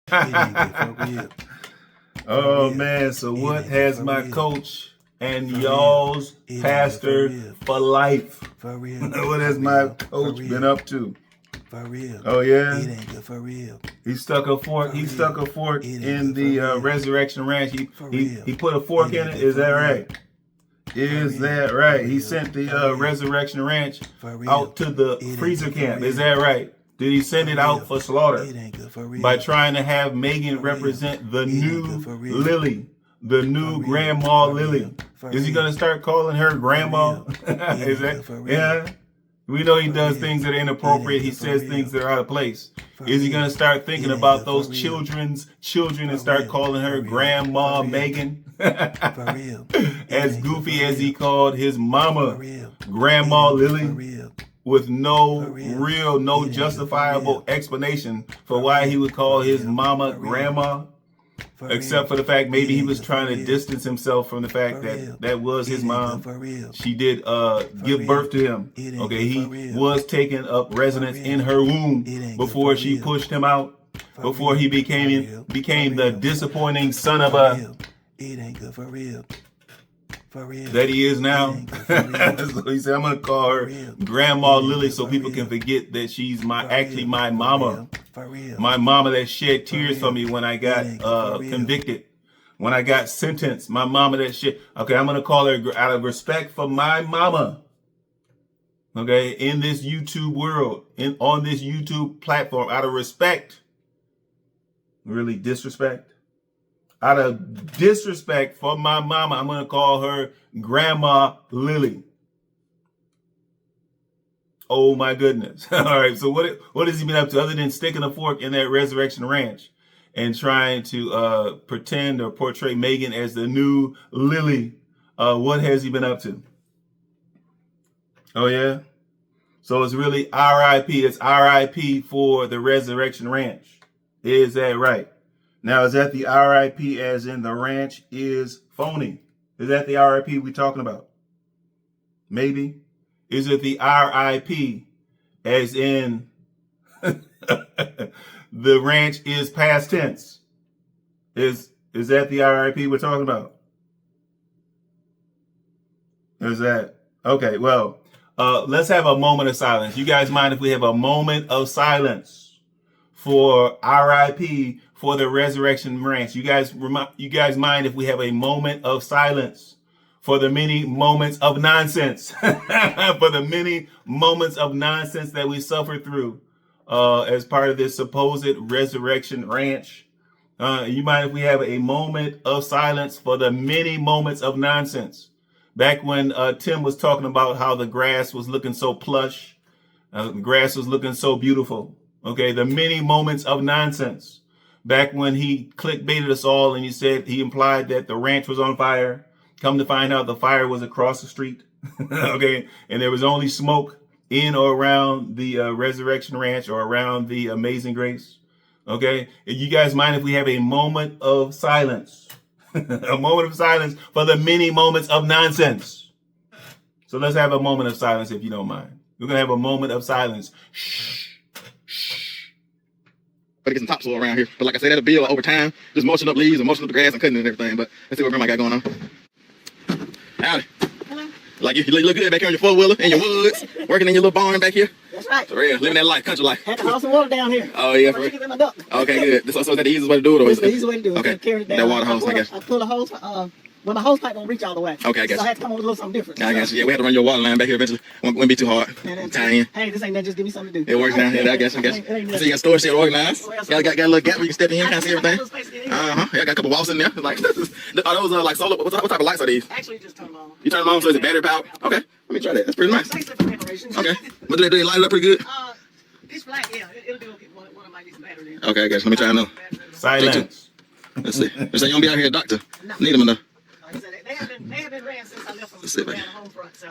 Oh man, so what has my coach and y'all's pastor for life? What has my coach been up to? For real. Oh yeah. It ain't good for real. He stuck a fork. He stuck a fork in the Resurrection Ranch. He put a fork in it. Is that right? Is that right? He sent the Resurrection Ranch out to the freezer camp. Is that right? Did he send it out for slaughter by trying to have Megan represent the new Lily, the new Grandma Lily? Is he gonna start calling her Grandma? Is that yeah? We know he does things that are inappropriate. He says things that are out of place. Is he gonna start thinking about those children's children and start calling her Grandma Megan? As goofy as he called his mama Grandma Lily, with no justifiable explanation for why he would call his mama Grandma, except for the fact maybe he was trying to distance himself from the fact that that was his mom. She did give birth to him. Okay, he was taking up residence in her womb before she pushed him out, before he became the disappointing son of a that he is now. So he said, I'm gonna call her Grandma Lily so people can forget that she's actually my mama. My mama that shed tears for me when I got convicted, when I got sentenced. My mama that shed. Okay, I'm gonna call her out of respect for my mama. Okay, in this YouTube world, on this YouTube platform, out of respect, really disrespect. Out of disrespect for my mama, I'm going to call her Grandma Lily. Oh my goodness. All right. So what has he been up to other than sticking a fork in that Resurrection Ranch and trying to pretend or portray Megan as the new Lily? What has he been up to? Oh yeah. So it's really R.I.P. It's R.I.P. for the Resurrection Ranch. Is that right? Now, is that the R.I.P. as in the ranch is phony? Is that the R.I.P. we're talking about? Maybe. Is it the R.I.P. as in the ranch is past tense? Is that the R.I.P. we're talking about? Is that? Okay, well, let's have a moment of silence. You guys mind if we have a moment of silence for R.I.P. for the Resurrection Ranch? You guys mind if we have a moment of silence for the many moments of nonsense, for the many moments of nonsense that we suffered through as part of this supposed Resurrection Ranch? You mind if we have a moment of silence for the many moments of nonsense? Back when Tim was talking about how the grass was looking so plush, the grass was looking so beautiful. Okay, the many moments of nonsense. Back when he clickbaited us all and he implied that the ranch was on fire. Come to find out the fire was across the street. Okay, and there was only smoke in or around the Resurrection Ranch or around the Amazing Grace. Okay, you guys mind if we have a moment of silence? A moment of silence for the many moments of nonsense. So let's have a moment of silence if you don't mind. We're going to have a moment of silence. Shh. But to get some topsoil around here. But like I said, that'll build over time. Just mulching up leaves and mulching up the grass and cutting it and everything. But let's see what Grandma got going on. Howdy. Hello. Like you look good back here on your four-wheeler in your woods, working in your little barn back here. That's right. For real, living that life, country life. Had to haul some water down here. Oh yeah, for real. Okay, good. So is that the easiest way to do it? Or it's the easy way to do it. Okay. Carry it down. That water hose, I guess. I pull the hose. Well, my hose pipe won't reach all the way. Okay, I guess. So I had to come up with a little something different. I guess. Yeah, we had to run your water line back here eventually. Wouldn't be too hard. Tie in. Hey, this ain't nothing. Just give me something to do. It works now. Yeah, I guess. So you got storage shed organized. Got a little gap where you can step in, kind of see everything. Yeah, got a couple walls in there. Like, are those like solar? What type of lights are these? Actually, just turn them on. You turn them on, so is it battery powered? Okay, let me try that. That's pretty nice. Okay, but do they light it up pretty good? It's flat. Yeah, it'll do okay. One of my decent battery in. Okay, I guess. Let me try another. Silence. Let's see. You say you don't be out here a doctor. Need them enough. They have been ran since I left from the home front, so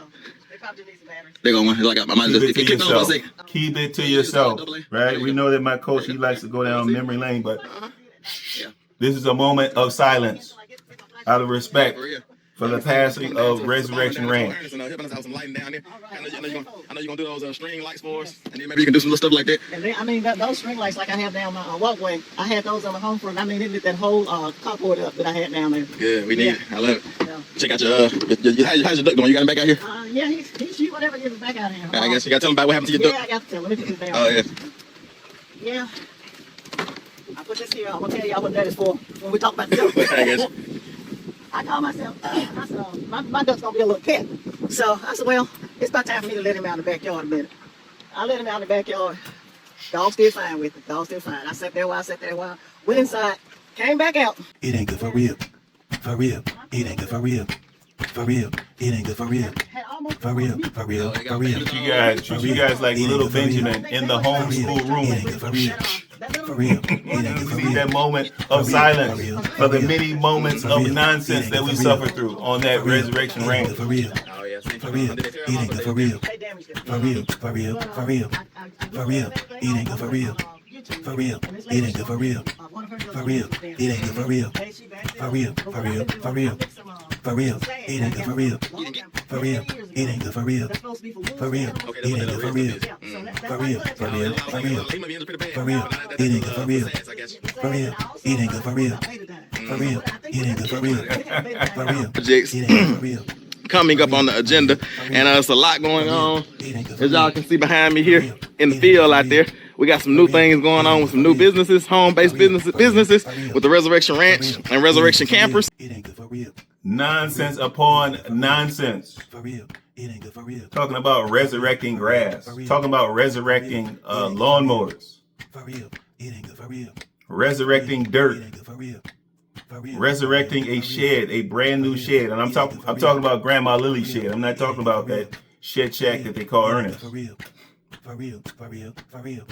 they probably need some batteries. They're going to like I might just keep it to yourself. Keep it to yourself, right? We know that my coach, he likes to go down memory lane, but this is a moment of silence out of respect for the passing of Resurrection Ranch. I know you're gonna do those string lights for us, and then maybe you can do some little stuff like that. And then, I mean, those string lights like I have down my walkway, I had those on the home front. I mean, it lit that whole carport up that I had down there. Good, we need it. I love it. Yeah. Check out how's your duck doing? You got him back out here? Yeah, he's shoot whatever gets back out of here. I guess you gotta tell him about what happened to your duck. Yeah, I got to tell him. Let me put this down. Oh, yeah. Yeah. I put this here. I'm gonna tell y'all what that is for when we talk about the duck. I guess. I called myself, I said, my duck's gonna be a little pet. So I said, well, it's about time for me to let him out in the backyard a minute. I let him out in the backyard. Dog still fine with it. Dog still fine. I sat there a while, went inside, came back out. It ain't good for real. For real. It ain't good for real. For real. It ain't good for real. For real. For real. For real. Treat you guys like little Benjamin in the homeschool It room. ain't good for real. For real. It ain't good for We need real. that moment of silence for the many moments of nonsense that we suffer through on that Resurrection It ain't Ranch. good for real. Oh, yeah. For real. It ain't good for real. They damaged it. For real. For real. For real. For real. It ain't good for real. For real. It ain't good for real. For real. It ain't good for real. For real. For real. For real. For real. It ain't good for real. For real. It ain't good for real. For real. It ain't good for real. For real. For real. For real. For real. It ain't good for real. For real. It ain't good for real. For real. It ain't good for real. For real. Projects It ain't good for real. coming up on the agenda, and there's a lot going on. As y'all can see behind me here in the field out there, we got some new things going on with some new businesses, home-based businesses with the Resurrection Ranch and Resurrection Campers. It ain't good for real. Nonsense upon nonsense. For real. It ain't good for real. Talking about resurrecting grass. Talking about resurrecting lawnmowers. For real. It ain't good for real. Resurrecting It dirt. ain't good for real. For real. Resurrecting a shed, a brand new shed. And I'm talking about Grandma Lily's shed. I'm not talking about that shed shack that they call Ernest. For real. For real. For real. For real.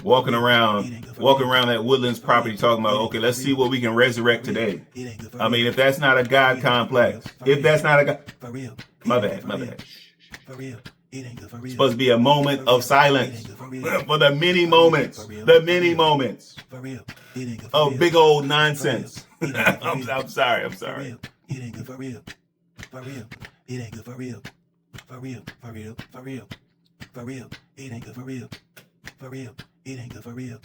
Walking around that Woodlands property talking about, okay, let's see what we can resurrect today. It ain't good for I mean, if that's not a God complex, if that's not a God, For real. my bad. For real. It ain't good for real. Supposed to be a moment of silence for the many moments, For real. for real. It ain't good for of real. big old nonsense. For real. I'm sorry. For real. It ain't good for real. For real. It ain't good for real. For real. For real. For real. For real. It ain't good for real. For real. It ain't good for real.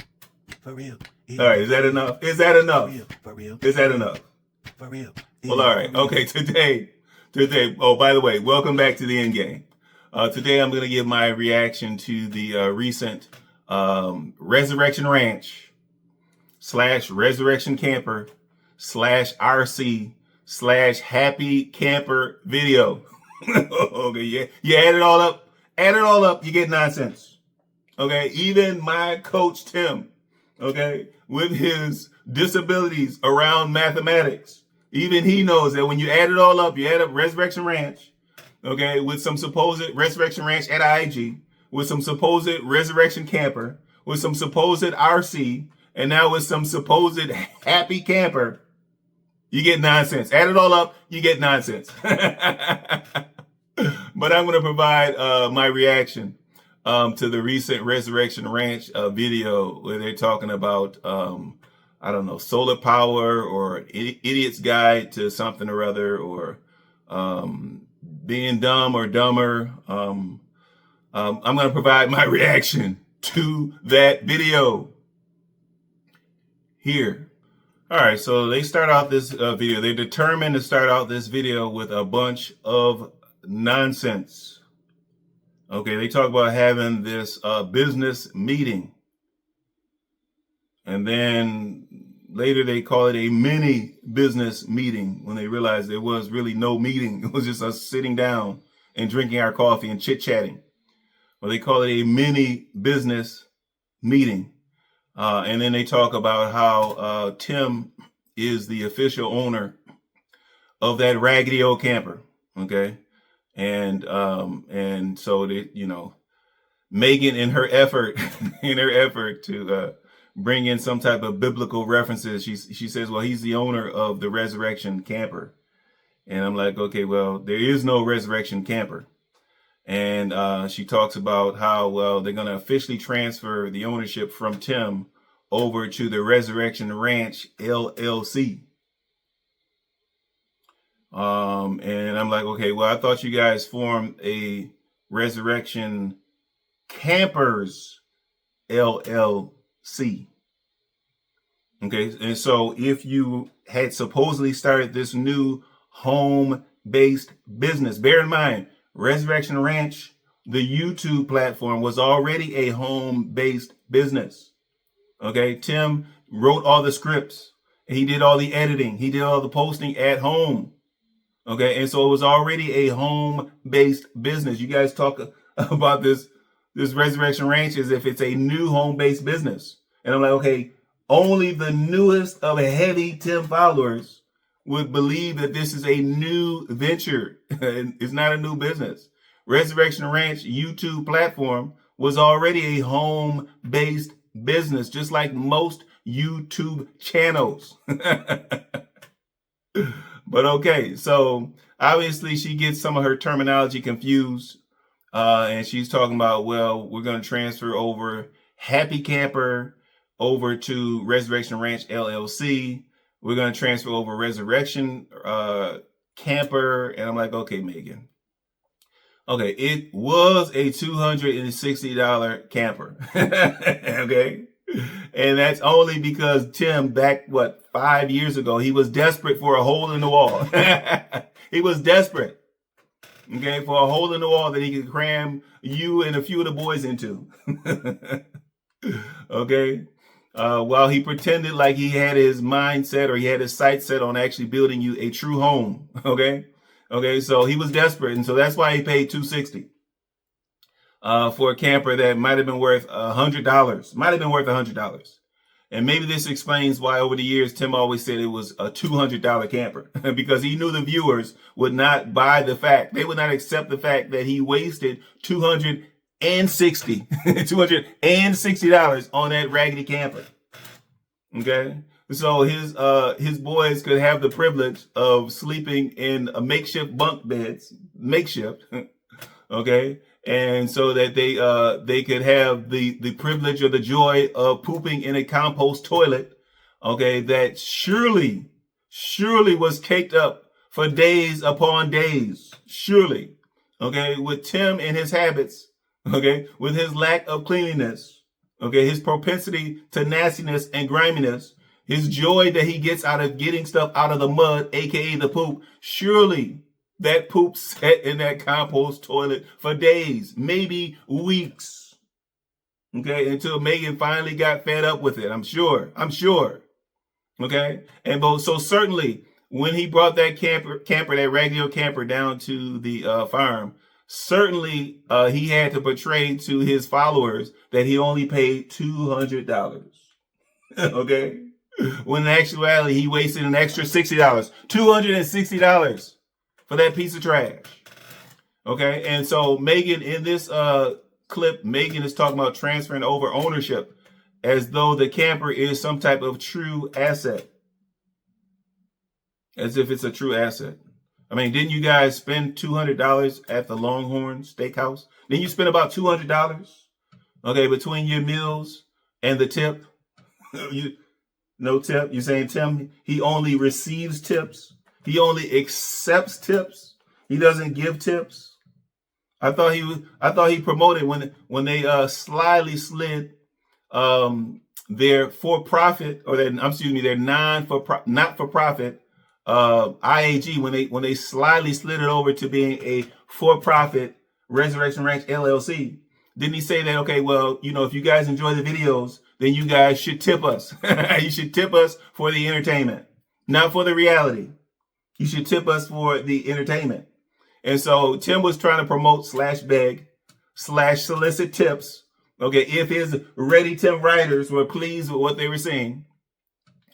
For real. All right, is that enough? Is that enough? For real. Is that enough? For real. Well, all right. Okay, today. Oh, by the way, welcome back to the end game. Today, I'm going to give my reaction to the recent Resurrection Ranch / Resurrection Camper / RC / Happy Camper video. Okay, yeah, you add it all up. You get nonsense. Okay, even my coach Tim, okay, with his disabilities around mathematics, even he knows that when you add it all up, you add up Resurrection Ranch, okay, with some supposed Resurrection Ranch at IAG, with some supposed Resurrection Camper, with some supposed RC, and now with some supposed Happy Camper, you get nonsense. Add it all up, you get nonsense. But I'm going to provide my reaction to the recent Resurrection Ranch video where they're talking about, I don't know, solar power or idiot's guide to something or other, or being dumb or dumber. I'm going to provide my reaction to that video here. All right, so they start out this video. They're determined to start out this video with a bunch of nonsense. Okay, they talk about having this business meeting. And then later they call it a mini business meeting when they realize there was really no meeting. It was just us sitting down and drinking our coffee and chit-chatting. Well, they call it a mini business meeting. And then they talk about how Tim is the official owner of that raggedy old camper. Okay. And so they, Megan in her effort to bring in some type of biblical references, she says, well, he's the owner of the Resurrection Camper. And I'm like, okay, well, there is no Resurrection Camper. And she talks about how, well, they're going to officially transfer the ownership from Tim over to the Resurrection Ranch LLC. And I'm like, okay, well, I thought you guys formed a Resurrection Campers LLC. Okay, and so if you had supposedly started this new home-based business, bear in mind, Resurrection Ranch, the YouTube platform, was already a home-based business. Okay, Tim wrote all the scripts. He did all the editing. He did all the posting at home. Okay, and so it was already a home-based business. You guys talk about this Resurrection Ranch as if it's a new home-based business. And I'm like, okay, only the newest of heavy Tim followers would believe that this is a new venture. It's not a new business. Resurrection Ranch YouTube platform was already a home-based business, just like most YouTube channels. But okay, so obviously she gets some of her terminology confused. And she's talking about, well, we're going to transfer over Happy Camper over to Resurrection Ranch LLC. We're going to transfer over Resurrection Camper. And I'm like, okay, Megan. Okay, it was a $260 camper. Okay. And that's only because Tim, back, 5 years ago, he was desperate for a hole in the wall. He was desperate, okay, for a hole in the wall that he could cram you and a few of the boys into. Okay. While he pretended like he had his mindset or he had his sights set on actually building you a true home. Okay. Okay. So he was desperate. And so that's why he paid $260. For a camper that might have been worth $100. And maybe this explains why over the years, Tim always said it was a $200 camper because he knew the viewers would not buy the fact. They would not accept the fact that he wasted $260 on that raggedy camper. Okay. So his boys could have the privilege of sleeping in a makeshift bunk beds, okay. And so that they could have the privilege or the joy of pooping in a compost toilet, okay, that surely was caked up for days upon days, surely, okay, with Tim and his habits, okay, with his lack of cleanliness, okay, his propensity to nastiness and griminess, his joy that he gets out of getting stuff out of the mud, aka the poop, surely that poop sat in that compost toilet for days, maybe weeks. Okay, until Megan finally got fed up with it. I'm sure. Okay, and so certainly when he brought that that raggedy old camper down to the farm, certainly he had to portray to his followers that he only paid $200. Okay, when in actuality he wasted an extra $60, $260. For that piece of trash. Okay. And so Megan, in this clip, Megan is talking about transferring over ownership as though the camper is some type of true asset. As if it's a true asset. I mean, didn't you guys spend $200 at the Longhorn Steakhouse? Didn't you spend about $200? Okay, between your meals and the tip? No tip? You're saying Tim, he only receives tips? He only accepts tips. He doesn't give tips. I thought he promoted when they slyly slid their for-profit or their not-for-profit IAG when they slyly slid it over to being a for-profit Resurrection Ranch LLC. Didn't he say that, okay, well, if you guys enjoy the videos, then you guys should tip us. You should tip us for the entertainment, not for the reality. You should tip us for the entertainment. And so Tim was trying to promote /beg /solicit tips. Okay, if his Ready Tim writers were pleased with what they were seeing.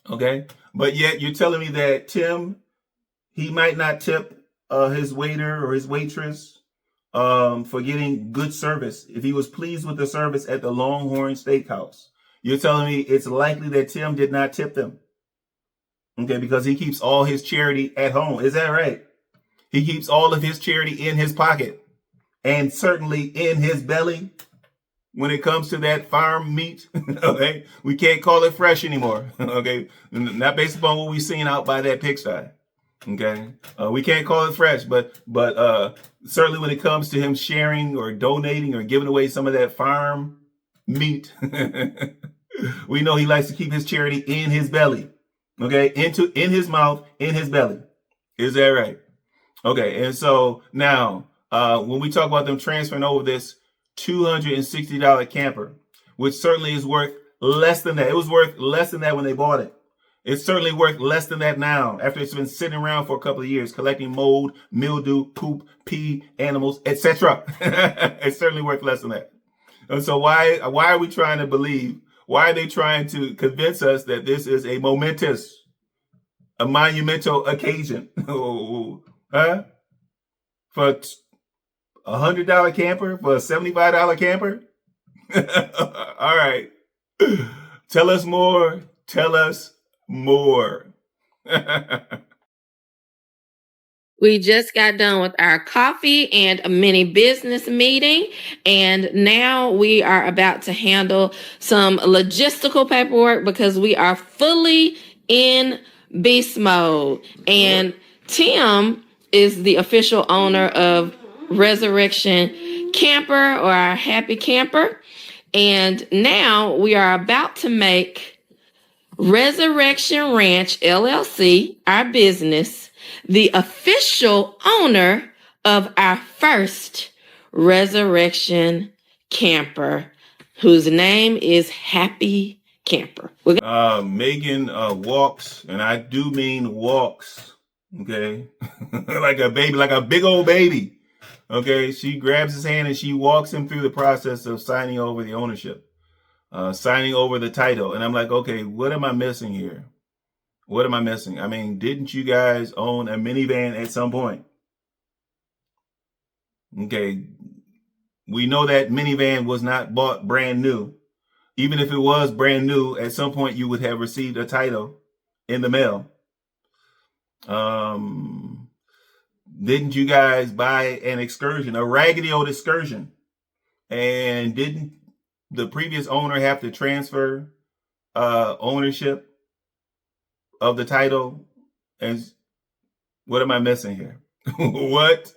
Okay, but yet you're telling me that Tim, he might not tip his waiter or his waitress for getting good service if he was pleased with the service at the Longhorn Steakhouse. You're telling me it's likely that Tim did not tip them. Okay, because he keeps all his charity at home. Is that right? He keeps all of his charity in his pocket and certainly in his belly when it comes to that farm meat. Okay, we can't call it fresh anymore. Okay, not based upon what we've seen out by that pigsty. Okay, we can't call it fresh, but certainly when it comes to him sharing or donating or giving away some of that farm meat, we know he likes to keep his charity in his belly. Okay, in his mouth, in his belly. Is that right? Okay, and so now when we talk about them transferring over this $260 camper, which certainly is worth less than that. It was worth less than that when they bought it. It's certainly worth less than that now after it's been sitting around for a couple of years, collecting mold, mildew, poop, pee, animals, etc. It's certainly worth less than that. And so why are we trying to believe? Why are they trying to convince us that this is a monumental occasion? Huh? For $100 camper? For a $75 camper? All right. Tell us more. Tell us more. We just got done with our coffee and a mini business meeting, and now we are about to handle some logistical paperwork because we are fully in beast mode. And Tim is the official owner of Resurrection Camper, or our Happy Camper. And now we are about to make Resurrection Ranch LLC, our business, the official owner of our first Resurrection Camper, whose name is Happy Camper. Megan walks, and I do mean walks, okay? Like a baby, like a big old baby. Okay, she grabs his hand and she walks him through the process of signing over the ownership, signing over the title. And I'm like, okay, what am I missing here? What am I missing? I mean, didn't you guys own a minivan at some point? Okay, we know that minivan was not bought brand new. Even if it was brand new, at some point you would have received a title in the mail. Didn't you guys buy an excursion, a raggedy old excursion? And didn't the previous owner have to transfer ownership of the title? And what am I missing here? What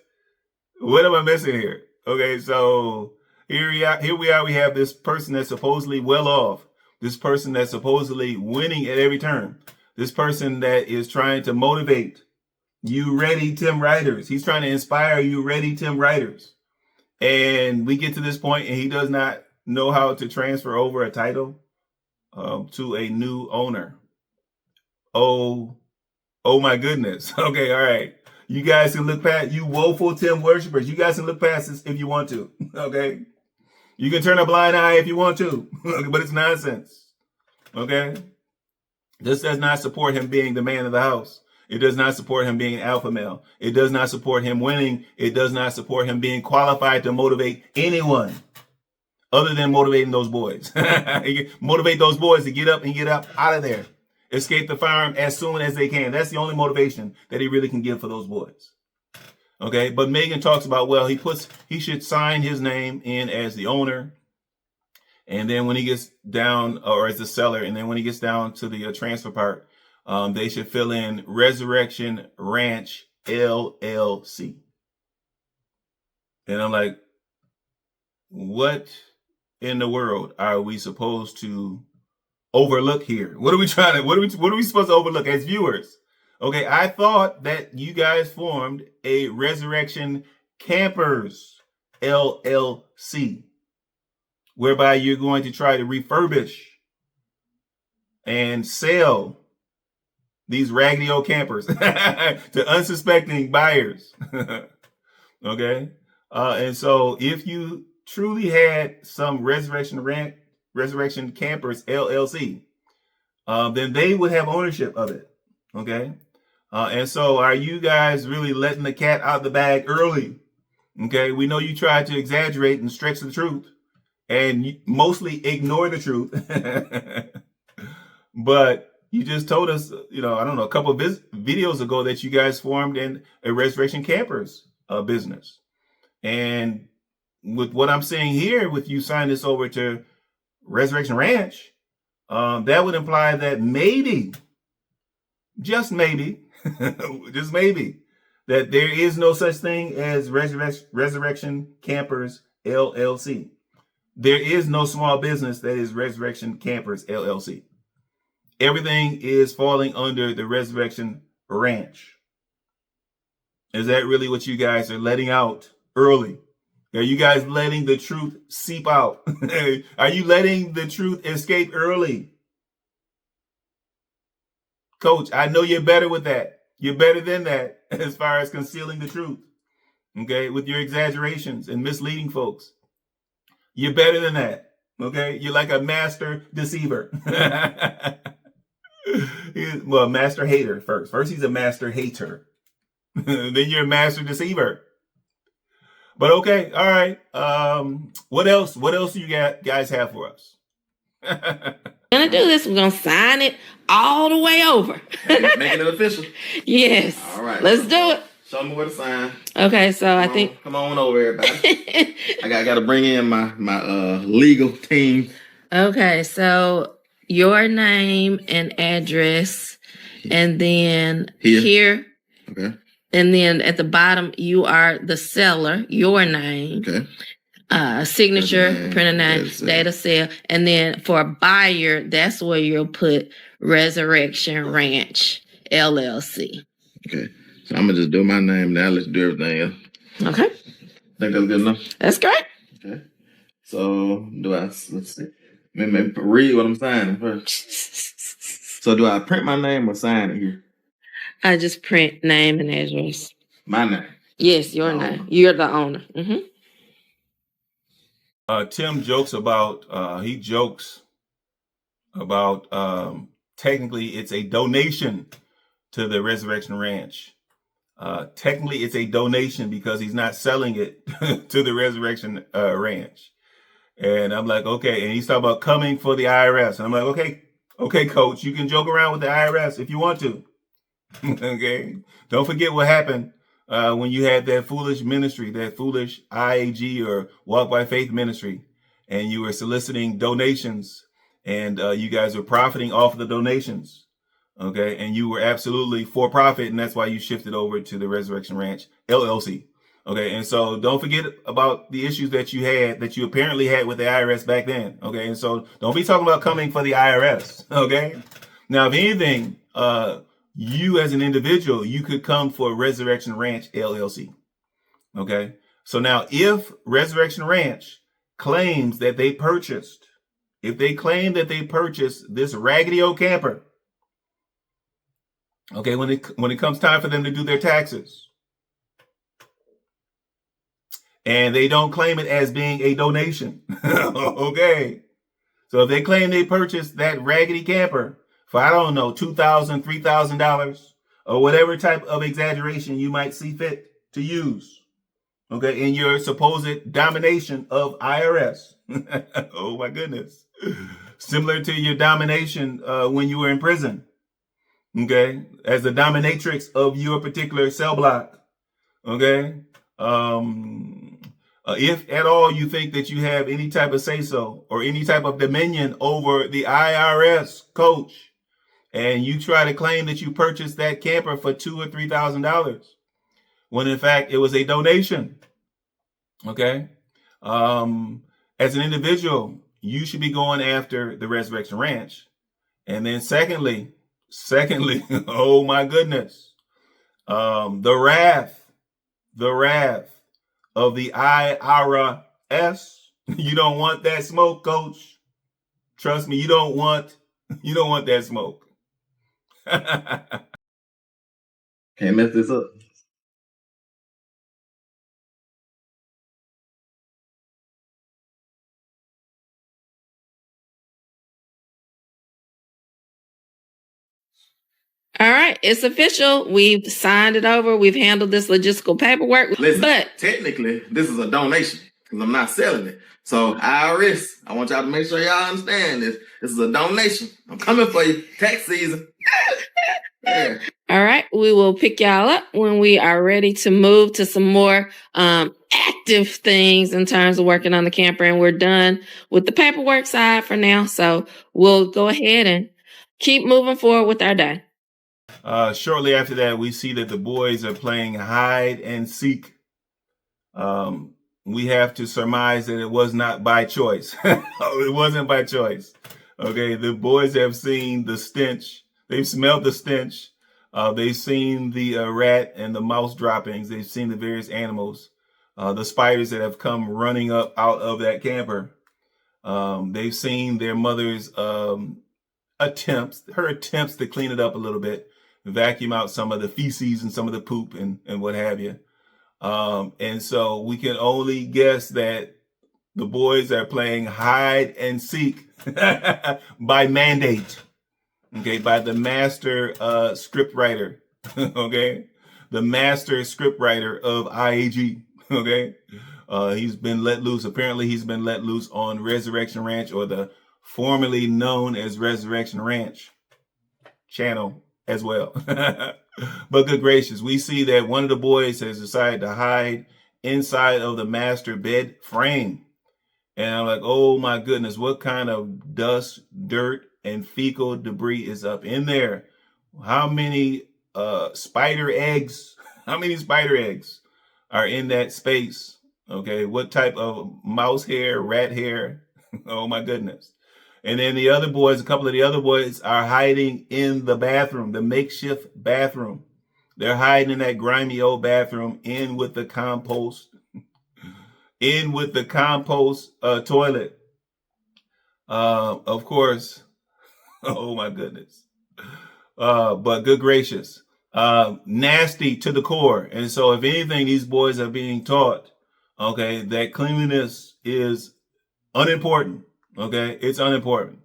am I missing here? Okay, so here we are. We have this person that's supposedly well off. This person that's supposedly winning at every turn. This person that is trying to motivate you ready Tim Riders. He's trying to inspire you ready Tim Riders. And we get to this point and he does not know how to transfer over a title to a new owner. Oh my goodness. Okay, all right. You guys can look past, you woeful Tim worshipers. You guys can look past this if you want to. Okay. You can turn a blind eye if you want to, but it's nonsense. Okay. This does not support him being the man of the house. It does not support him being an alpha male. It does not support him winning. It does not support him being qualified to motivate anyone other than motivating those boys. Motivate those boys to get up and get up out of there. Escape the farm as soon as they can. That's the only motivation that he really can give for those boys. Okay, but Megan talks about, well, he should sign his name in as the owner. And then when he gets down, or as the seller, and then when he gets down to the transfer part, they should fill in Resurrection Ranch LLC. And I'm like, what in the world are we supposed to overlook here? What are we supposed to overlook as viewers? Okay, I thought that you guys formed a Resurrection Campers LLC, whereby you're going to try to refurbish and sell these raggedy old campers to unsuspecting buyers. Okay, and so if you truly had some Resurrection Campers LLC, then they would have ownership of it. Okay, and so are you guys really letting the cat out the bag early? Okay, we know you tried to exaggerate and stretch the truth and mostly ignore the truth. But you just told us, I don't know, a couple of videos ago that you guys formed in a Resurrection Campers business. And with what I'm seeing here, with you signing this over to Resurrection Ranch, that would imply that maybe, just maybe, just maybe, that there is no such thing as Resurrection Campers LLC. There is no small business that is Resurrection Campers LLC. Everything is falling under the Resurrection Ranch. Is that really what you guys are letting out early? Are you guys letting the truth seep out? Are you letting the truth escape early? Coach, I know you're better with that. You're better than that as far as concealing the truth. Okay, with your exaggerations and misleading folks. You're better than that. Okay, you're like a master deceiver. Well, master hater first. First, he's a master hater. Then you're a master deceiver. But okay, all right. What else? What else do you guys have for us? Gonna do this. We're gonna sign it all the way over. Making it official. Yes. All right. Let's do it. Show me where to sign. Okay, so I think. Come on over, everybody. I got to bring in my legal team. Okay, so your name and address, and then here. Okay. And then at the bottom, you are the seller, your name. Okay. Signature, printer name, date of sale. And then for a buyer, that's where you'll put Resurrection Ranch, LLC. Okay. So I'm going to just do my name now. Let's do everything else. Okay. Think that's good enough? That's great. Okay. So let's see. Maybe read what I'm signing first. So do I print my name or sign it here? I just print name and address. My name? Yes, your name. You're the owner. Mm-hmm. Tim jokes about, technically it's a donation to the Resurrection Ranch. Technically it's a donation because he's not selling it to the Resurrection Ranch. And I'm like, okay. And he's talking about coming for the IRS. And I'm like, okay, coach, you can joke around with the IRS if you want to. Okay. Don't forget what happened when you had that foolish ministry, that foolish IAG or Walk by Faith ministry, and you were soliciting donations, and you guys were profiting off of the donations. Okay. And you were absolutely for profit. And that's why you shifted over to the Resurrection Ranch LLC. Okay. And so don't forget about the issues that you apparently had with the IRS back then. Okay. And so don't be talking about coming for the IRS. Okay. Now, if anything, you as an individual, you could come for Resurrection Ranch LLC. Okay. So now if Resurrection Ranch claims that they purchased this raggedy old camper, okay, when it comes time for them to do their taxes, and they don't claim it as being a donation, okay, so if they claim they purchased that raggedy camper for, I don't know, $2,000, $3,000, or whatever type of exaggeration you might see fit to use, okay, in your supposed domination of IRS. Oh my goodness. Similar to your domination when you were in prison, okay, as the dominatrix of your particular cell block, okay. If at all you think that you have any type of say-so or any type of dominion over the IRS, coach, and you try to claim that you purchased that camper for $2,000 or $3,000, when in fact it was a donation, okay? As an individual, you should be going after the Resurrection Ranch. And then secondly, oh my goodness, the wrath of the IRS. You don't want that smoke, coach. Trust me, you don't want that smoke. Can't mess this up. All right, it's official. We've signed it over. We've handled this logistical paperwork. Listen, but technically, this is a donation because I'm not selling it. So IRS, I want y'all to make sure y'all understand this. This is a donation. I'm coming for you. Tax season. Yeah. All right, we will pick y'all up when we are ready to move to some more active things in terms of working on the camper. And we're done with the paperwork side for now. So we'll go ahead and keep moving forward with our day. Shortly after that, we see that the boys are playing hide and seek. We have to surmise that it was not by choice. It wasn't by choice. Okay, the boys have seen the stench. They've smelled the stench. They've seen the rat and the mouse droppings. They've seen the various animals, the spiders that have come running up out of that camper. They've seen their mother's attempts to clean it up a little bit, vacuum out some of the feces and some of the poop and what have you. And so we can only guess that the boys are playing hide and seek by mandate, okay, by the master script writer, okay, the master script writer of IAG, okay. He's been let loose. Apparently, he's been let loose on Resurrection Ranch, or the formerly known as Resurrection Ranch channel as well. But good gracious, we see that one of the boys has decided to hide inside of the master bed frame. And I'm like, oh my goodness, what kind of dust, dirt, and fecal debris is up in there? How many spider eggs? How many spider eggs are in that space? Okay, what type of mouse hair, rat hair? Oh my goodness. And then the other boys, a couple of the other boys are hiding in the bathroom, the makeshift bathroom. They're hiding in that grimy old bathroom, in with the compost toilet. Of course. Oh my goodness. But good gracious, nasty to the core. And so if anything, these boys are being taught, okay, that cleanliness is unimportant. Okay, it's unimportant.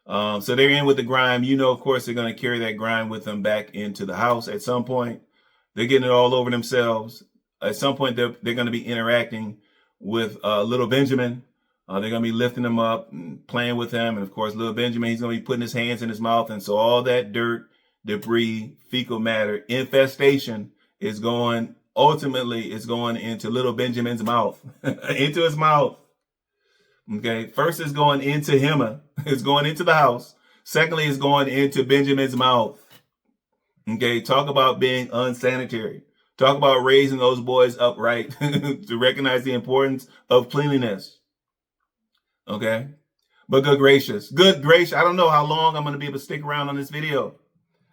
So they're in with the grime. You know, of course, they're going to carry that grime with them back into the house at some point. They're getting it all over themselves. At some point, they're going to be interacting with little Benjamin. They're going to be lifting him up and playing with him. And of course, little Benjamin, he's going to be putting his hands in his mouth. And so all that dirt, debris, fecal matter, infestation is going, ultimately, it's going into little Benjamin's mouth, into his mouth. Okay, first it's going into him, it's going into the house. Secondly, it's going into Benjamin's mouth. Okay, talk about being unsanitary. Talk about raising those boys upright to recognize the importance of cleanliness. Okay, but good gracious, I don't know how long I'm going to be able to stick around on this video.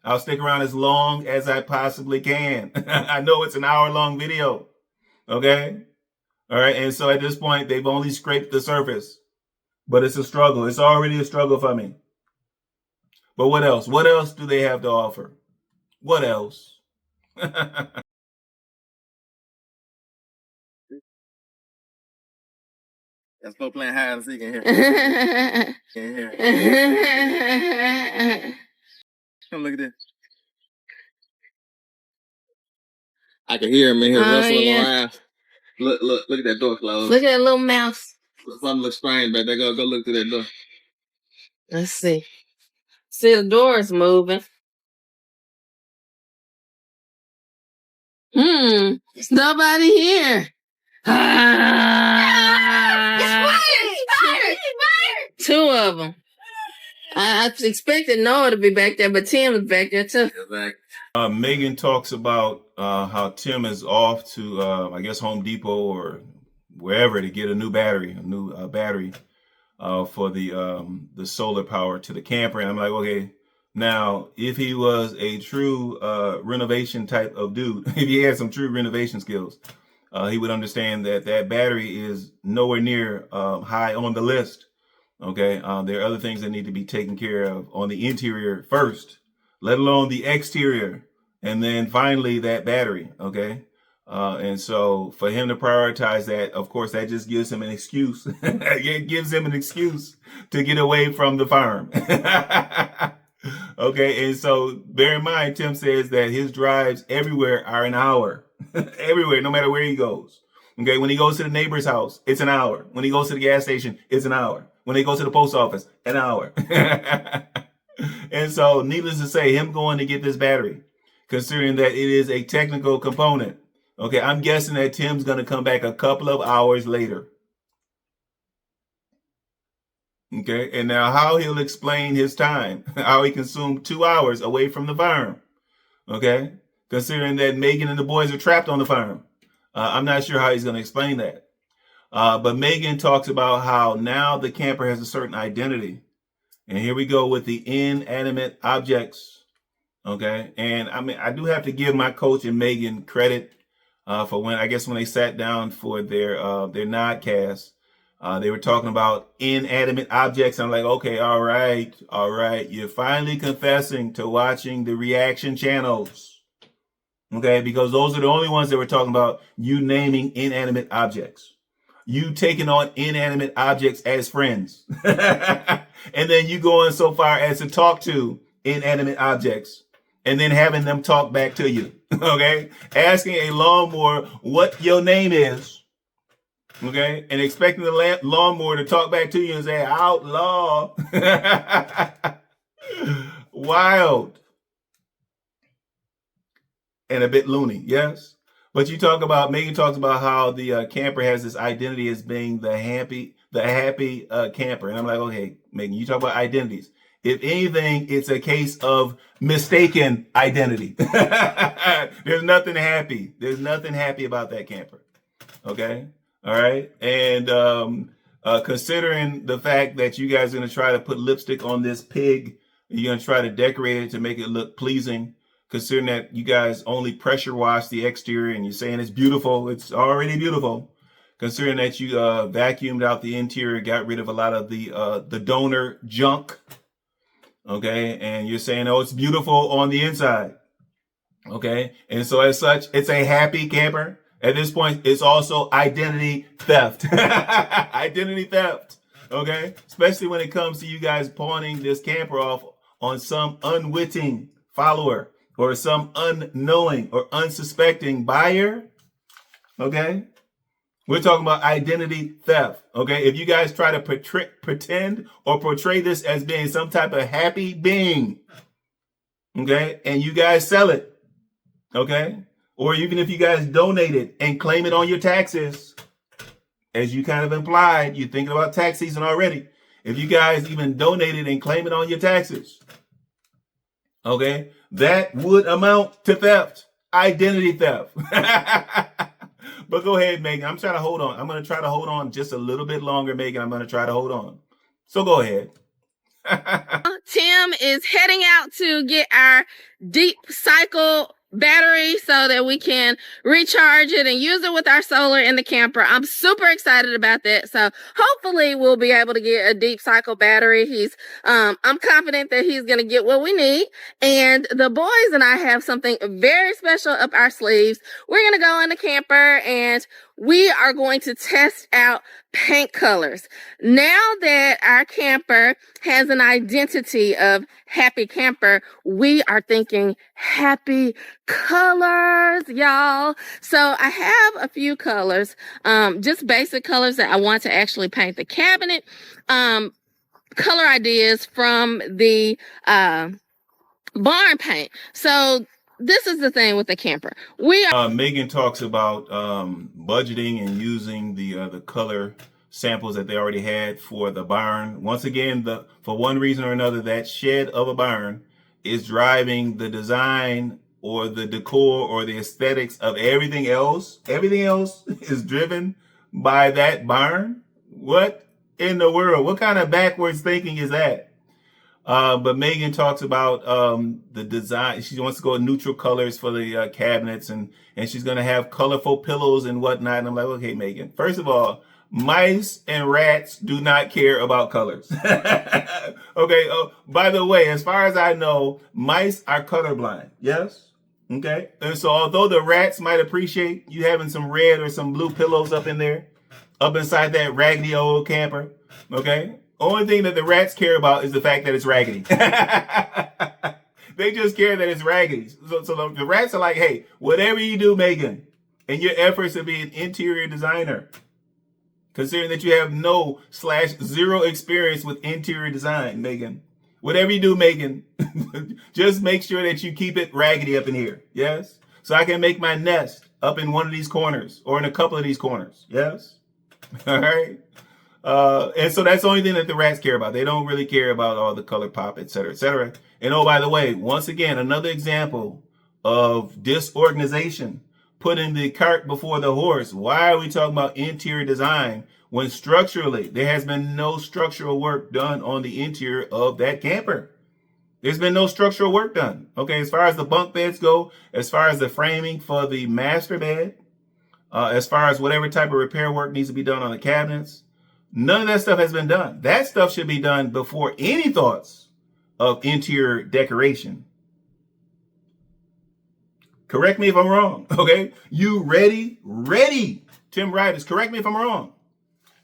I'll stick around as long as I possibly can. I know it's an hour-long video. Okay. All right. And so at this point, they've only scraped the surface, but it's a struggle. It's already a struggle for me. But what else? What else do they have to offer? What else? That's folks playing hide and seek in here. Come look at this. I can hear him in here rustling around. Look at that door closed. Look at that little mouse. Something looks strange back there. Go look through that door. Let's see. See, the door is moving. There's nobody here. Two of them. I expected Noah to be back there, but Tim is back there too. Megan talks about how Tim is off to, I guess, Home Depot or wherever to get a new battery for the solar power to the camper. And I'm like, okay, now if he was a true renovation type of dude, if he had some true renovation skills, he would understand that that battery is nowhere near high on the list. Okay, there are other things that need to be taken care of on the interior first, let alone the exterior, and then finally that battery. Okay, and so for him to prioritize that, of course, that just gives him an excuse. It gives him an excuse to get away from the farm. Okay, and so bear in mind, Tim says that his drives everywhere are an hour. Everywhere, no matter where he goes. Okay, when he goes to the neighbor's house, it's an hour. When he goes to the gas station, it's an hour. When he goes to the post office, an hour. And so, needless to say, him going to get this battery, considering that it is a technical component, okay, I'm guessing that Tim's going to come back a couple of hours later. Okay, and now how he'll explain his time, how he consumed 2 hours away from the farm. Okay, considering that Megan and the boys are trapped on the farm. I'm not sure how he's going to explain that. But Megan talks about how now the camper has a certain identity. And here we go with the inanimate objects. Okay. And I mean, I do have to give my coach and Megan credit for when they sat down for their nodcast. They were talking about inanimate objects. I'm like, okay, all right. You're finally confessing to watching the reaction channels. Okay, because those are the only ones that were talking about you naming inanimate objects. You taking on inanimate objects as friends. And then you going so far as to talk to inanimate objects and then having them talk back to you. Okay, asking a lawnmower what your name is. Okay, and expecting the lawnmower to talk back to you and say, outlaw. Wild. And a bit loony, yes. But Megan talks about how the camper has this identity as being the happy camper. And I'm like, okay, Megan, you talk about identities. If anything, it's a case of mistaken identity. There's nothing happy. There's nothing happy about that camper. Okay. All right. And considering the fact that you guys are going to try to put lipstick on this pig, you're going to try to decorate it to make it look pleasing. Considering that you guys only pressure wash the exterior and you're saying it's beautiful, it's already beautiful. Considering that you vacuumed out the interior, got rid of a lot of the donor junk, okay, and you're saying, oh, it's beautiful on the inside, okay, and so as such, it's a happy camper. At this point, it's also identity theft, identity theft, okay, especially when it comes to you guys pawning this camper off on some unwitting follower. Or some unknowing or unsuspecting buyer, okay? We're talking about identity theft, okay? If you guys try to pretend or portray this as being some type of happy being, okay? And you guys sell it, okay? Or even if you guys donate it and claim it on your taxes, as you kind of implied, you're thinking about tax season already. If you guys even donate it and claim it on your taxes, okay, that would amount to theft, identity theft. But go ahead, Megan. I'm trying to hold on. I'm going to try to hold on just a little bit longer, Megan. I'm going to try to hold on. So go ahead. Tim is heading out to get our deep cycle battery so that we can recharge it and use it with our solar in the camper. I'm super excited about that. So hopefully we'll be able to get a deep cycle battery. I'm confident that he's going to get what we need. And the boys and I have something very special up our sleeves. We're going to go in the camper and we are going to test out paint colors. Now that our camper has an identity of happy camper, we are thinking happy colors, y'all. So I have a few colors, just basic colors that I want to actually paint the cabinet. Color ideas from the barn paint. So this is the thing with the camper. Megan talks about budgeting and using the color samples that they already had for the barn. Once again, for one reason or another, that shed of a barn is driving the design or the decor or the aesthetics of everything else. Everything else is driven by that barn. What in the world? What kind of backwards thinking is that? But Megan talks about the design. She wants to go with neutral colors for the cabinets, and she's going to have colorful pillows and whatnot. And I'm like, okay, Megan, first of all, mice and rats do not care about colors. Okay. By the way, as far as I know, mice are colorblind. Yes. Okay. And so although the rats might appreciate you having some red or some blue pillows up in there, up inside that raggedy old camper. Okay. Only thing that the rats care about is the fact that it's raggedy. They just care that it's raggedy. So the rats are like, hey, whatever you do, Megan, in your efforts to be an interior designer, considering that you have no/0 experience with interior design, Megan, whatever you do, Megan, just make sure that you keep it raggedy up in here. Yes. So I can make my nest up in one of these corners or in a couple of these corners. Yes. All right. And so that's the only thing that the rats care about. They don't really care about all the color pop, et cetera, et cetera. And oh, by the way, once again, another example of disorganization, putting the cart before the horse. Why are we talking about interior design when structurally there has been no structural work done on the interior of that camper? There's been no structural work done. Okay, as far as the bunk beds go, as far as the framing for the master bed, as far as whatever type of repair work needs to be done on the cabinets, none of that stuff has been done. That stuff should be done before any thoughts of interior decoration. Correct me if I'm wrong, okay? You ready? Ready. Tim Riders, correct me if I'm wrong,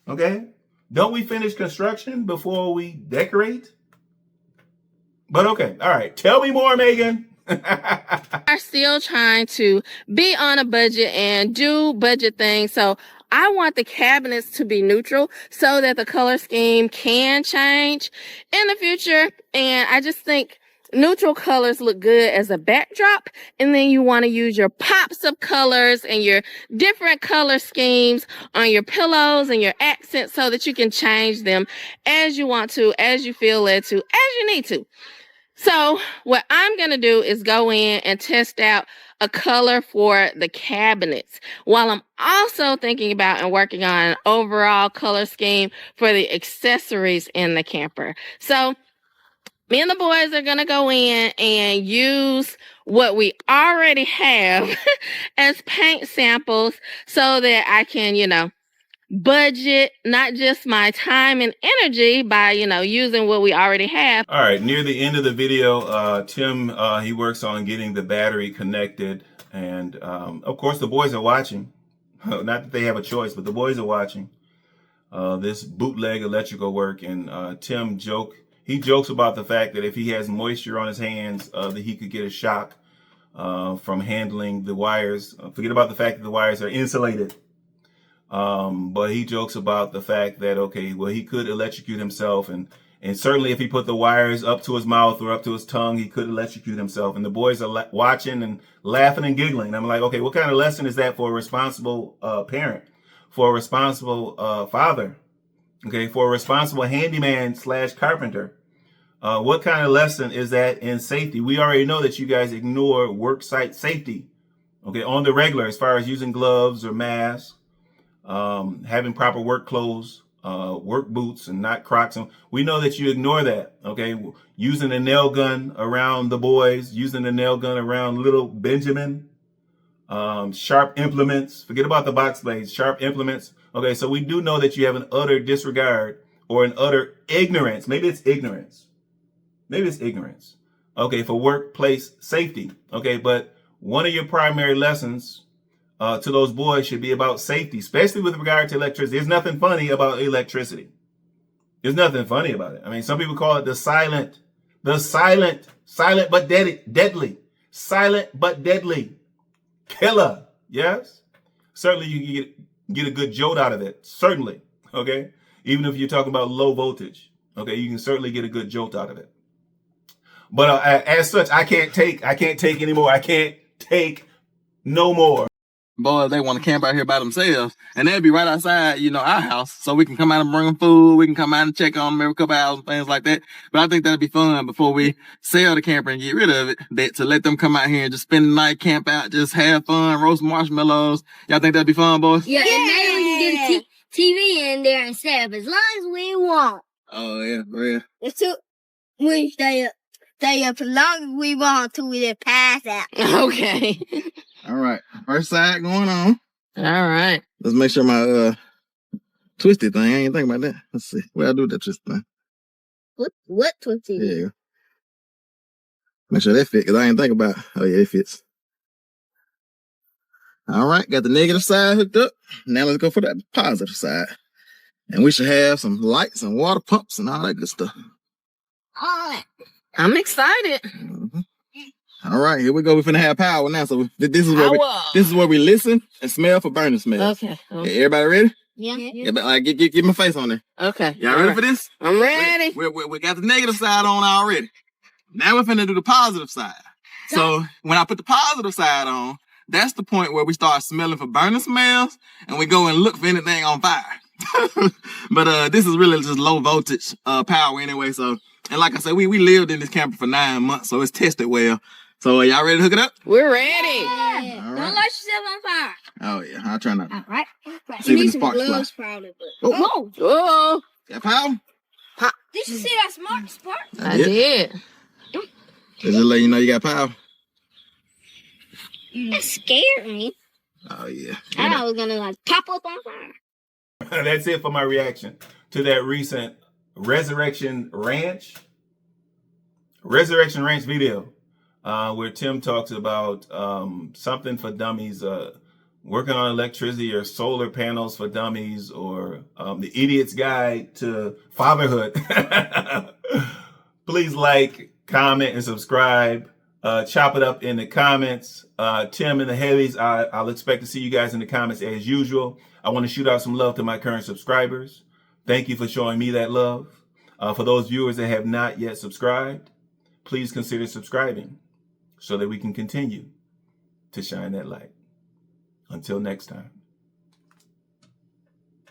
okay? Don't we finish construction before we decorate? But okay, all right. Tell me more, Megan. Are still trying to be on a budget and do budget things. So I want the cabinets to be neutral so that the color scheme can change in the future. And I just think neutral colors look good as a backdrop. And then you want to use your pops of colors and your different color schemes on your pillows and your accents so that you can change them as you want to, as you feel led to, as you need to. So what I'm going to do is go in and test out a color for the cabinets while I'm also thinking about and working on an overall color scheme for the accessories in the camper. So me and the boys are going to go in and use what we already have as paint samples so that I can, budget not just my time and energy by, using what we already have. All right, near the end of the video, Tim, he works on getting the battery connected. And of course, the boys are watching. Not that they have a choice, but the boys are watching this bootleg electrical work. And Tim jokes about the fact that if he has moisture on his hands, that he could get a shock from handling the wires. Forget about the fact that the wires are insulated. But he jokes about the fact that, okay, well, he could electrocute himself. And certainly if he put the wires up to his mouth or up to his tongue, he could electrocute himself. And the boys are watching and laughing and giggling. I'm like, okay, what kind of lesson is that for a responsible parent, for a responsible father? Okay, for a responsible handyman / carpenter. What kind of lesson is that in safety? We already know that you guys ignore work site safety, okay, on the regular, as far as using gloves or masks. Having proper work clothes, work boots, and not Crocs. We know that you ignore that, okay? Using a nail gun around the boys, using a nail gun around little Benjamin, sharp implements. Forget about the box blades, sharp implements. Okay, so we do know that you have an utter disregard or an utter ignorance. Maybe it's ignorance. Okay, for workplace safety. Okay, but one of your primary lessons to those boys should be about safety, especially with regard to electricity. There's nothing funny about electricity. There's nothing funny about it. I mean, some people call it the silent but deadly killer. Yes, certainly you can get a good jolt out of it. Certainly, okay. Even if you're talking about low voltage, okay, you can certainly get a good jolt out of it. But as such, I can't take anymore. I can't take no more. Boys, they want to camp out here by themselves, and they'll be right outside, our house, so we can come out and bring them food. We can come out and check on them every couple hours and things like that. But I think that'd be fun before we sell the camper and get rid of it, to let them come out here and just spend the night, camp out, just have fun, roast marshmallows. Y'all think that'd be fun, boys? Yeah, and maybe we can get a TV in there and stay up as long as we want. Oh, yeah, for real. We stay up as long as we want till we just pass out. Okay. All right. First side going on. All right. Let's make sure my twisted thing. I ain't think about that. Let's see. What I do with that twisted thing? What twisted? Yeah. Make sure that fit, because I ain't think about. Oh, yeah, it fits. All right. Got the negative side hooked up. Now let's go for that positive side. And we should have some lights and water pumps and all that good stuff. I'm excited. Mm-hmm. All right, here we go. We're finna have power now. So this is where we listen and smell for burning smells. Okay. Everybody ready? Yeah. Yeah, but get my face on there. Okay. Y'all ready for this? I'm ready. We got the negative side on already. Now we're finna do the positive side. So when I put the positive side on, that's the point where we start smelling for burning smells, and we go and look for anything on fire. But this is really just low voltage power anyway. So, and like I said, we lived in this camper for 9 months, so it's tested well. So y'all ready to hook it up? We're ready. Yeah. All Don't right. light yourself on fire. Oh yeah, I'll try not. All right. See You when need the some sparks fly. gloves, probably. But Oh. Oh, Got power? did you see that smart spark? I did. Does it let you know you got power? That scared me. Oh yeah. I thought it was gonna like pop up on fire. That's it for my reaction to that recent Resurrection Ranch video, where Tim talks about something for dummies, working on electricity or solar panels for dummies, or the Idiot's Guide to Fatherhood. Please like, comment, and subscribe. Chop it up in the comments. Tim and the heavies, I'll expect to see you guys in the comments as usual. I want to shoot out some love to my current subscribers. Thank you for showing me that love. For those viewers that have not yet subscribed, please consider subscribing so that we can continue to shine that light. Until next time.